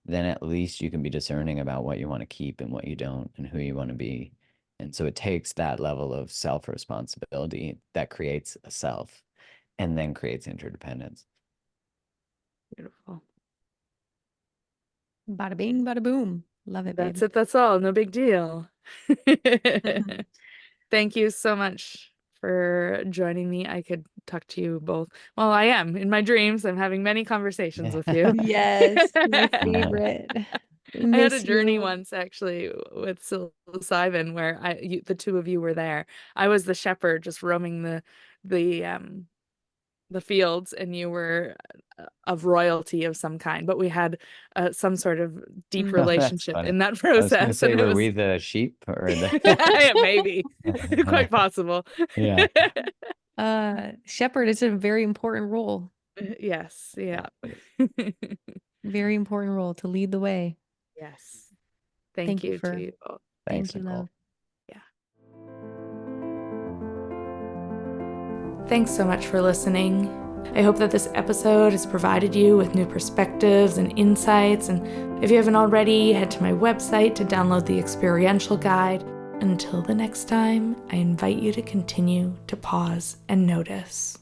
then at least you can be discerning about what you want to keep and what you don't and who you want to be. And so it takes that level of self-responsibility that creates a self and then creates interdependence. Beautiful. Bada bing, bada boom. Love it, That's babe. it. That's all. No big deal. Thank you so much for joining me. I could talk to you both. Well, I am in my dreams. I'm having many conversations with you. Yes, my favorite. We I had a miss journey you. once actually with psilocybin where the two of you were there. I was the shepherd just roaming the the fields, and you were of royalty of some kind, but we had some sort of deep Mm. Oh, that's relationship funny. in that I was gonna process, say, and it were was we the sheep or the? yeah, maybe quite possible. Yeah. Shepherd is a very important role. Yes, yeah. Very important role to lead the way. Yes. Thank Thank you you to for, you both. Thanks, thank you, Nicole. love. Yeah. Thanks so much for listening. I hope that this episode has provided you with new perspectives and insights. And if you haven't already, head to my website to download the experiential guide. Until the next time, I invite you to continue to pause and notice.